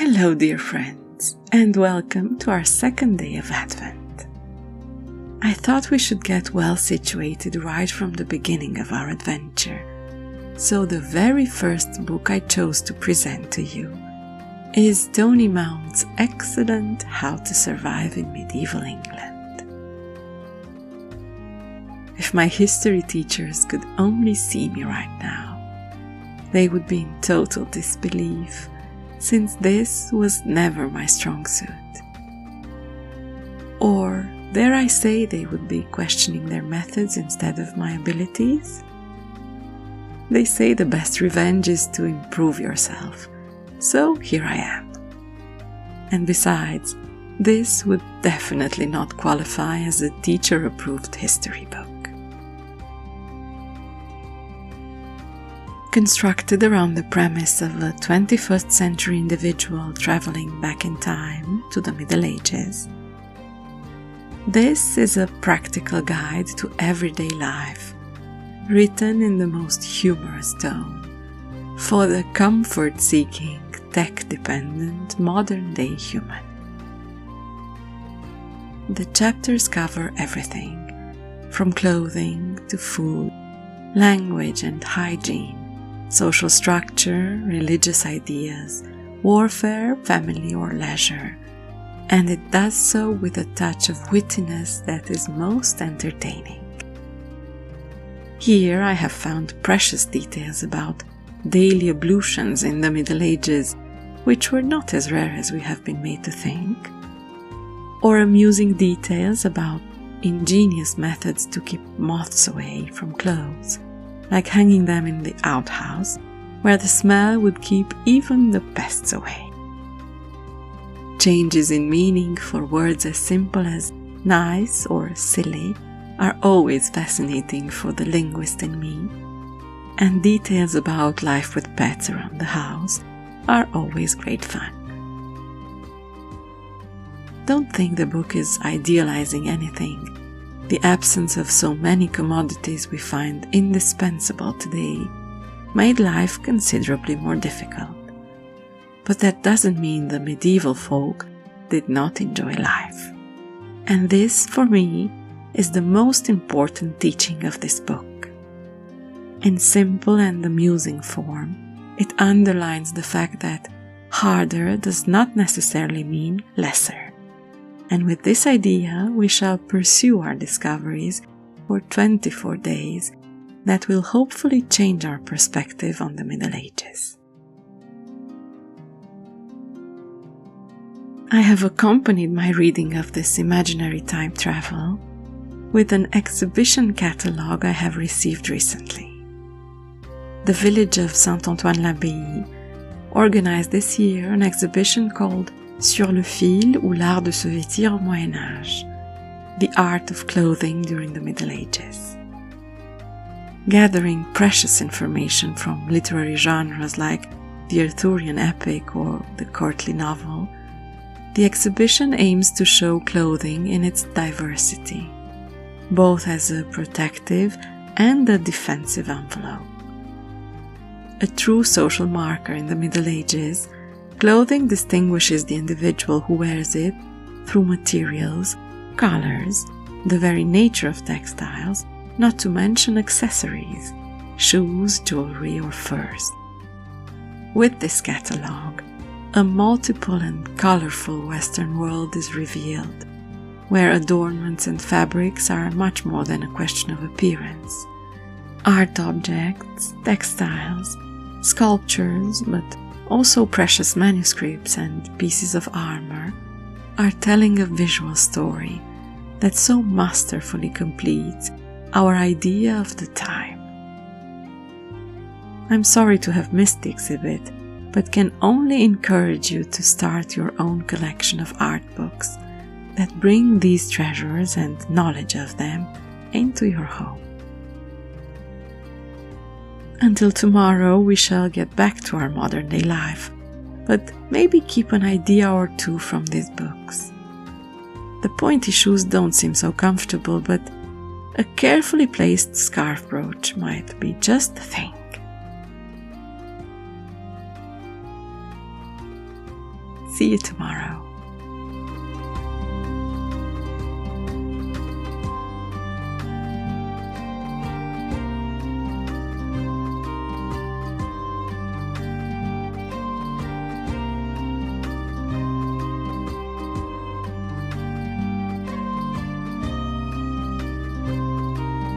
Hello, dear friends, and welcome to our second day of Advent. I thought we should get well situated right from the beginning of our adventure, so the very first book I chose to present to you is Tony Mount's excellent How to Survive in Medieval England. If my history teachers could only see me right now, they would be in total disbelief, since this was never my strong suit. Or, dare I say, they would be questioning their methods instead of my abilities? They say the best revenge is to improve yourself, so here I am. And besides, this would definitely not qualify as a teacher-approved history book. Constructed around the premise of a 21st century individual traveling back in time to the Middle Ages, this is a practical guide to everyday life, written in the most humorous tone, for the comfort-seeking, tech-dependent, modern-day human. The chapters cover everything, from clothing to food, language and hygiene, social structure, religious ideas, warfare, family or leisure, and it does so with a touch of wittiness that is most entertaining. Here I have found precious details about daily ablutions in the Middle Ages, which were not as rare as we have been made to think, or amusing details about ingenious methods to keep moths away from clothes, like hanging them in the outhouse, where the smell would keep even the pests away. Changes in meaning for words as simple as nice or silly are always fascinating for the linguist in me, and details about life with pets around the house are always great fun. Don't think the book is idealizing anything. The absence of so many commodities we find indispensable today made life considerably more difficult. But that doesn't mean the medieval folk did not enjoy life. And this, for me, is the most important teaching of this book. In simple and amusing form, it underlines the fact that harder does not necessarily mean lesser. And with this idea, we shall pursue our discoveries for 24 days that will hopefully change our perspective on the Middle Ages. I have accompanied my reading of this imaginary time travel with an exhibition catalogue I have received recently. The village of Saint-Antoine-l'Abbaye organized this year an exhibition called Sur le fil ou l'art de se vêtir au Moyen Âge, the art of clothing during the Middle Ages. Gathering precious information from literary genres like the Arthurian epic or the courtly novel, the exhibition aims to show clothing in its diversity, both as a protective and a defensive envelope. A true social marker in the Middle Ages, clothing distinguishes the individual who wears it through materials, colors, the very nature of textiles, not to mention accessories, shoes, jewelry, or furs. With this catalogue, a multiple and colorful Western world is revealed, where adornments and fabrics are much more than a question of appearance. Art objects, textiles, sculptures, but also precious manuscripts and pieces of armor are telling a visual story that so masterfully completes our idea of the time. I'm sorry to have missed the exhibit, but can only encourage you to start your own collection of art books that bring these treasures and knowledge of them into your home. Until tomorrow, we shall get back to our modern-day life, but maybe keep an idea or two from these books. The pointy shoes don't seem so comfortable, but a carefully placed scarf brooch might be just the thing. See you tomorrow.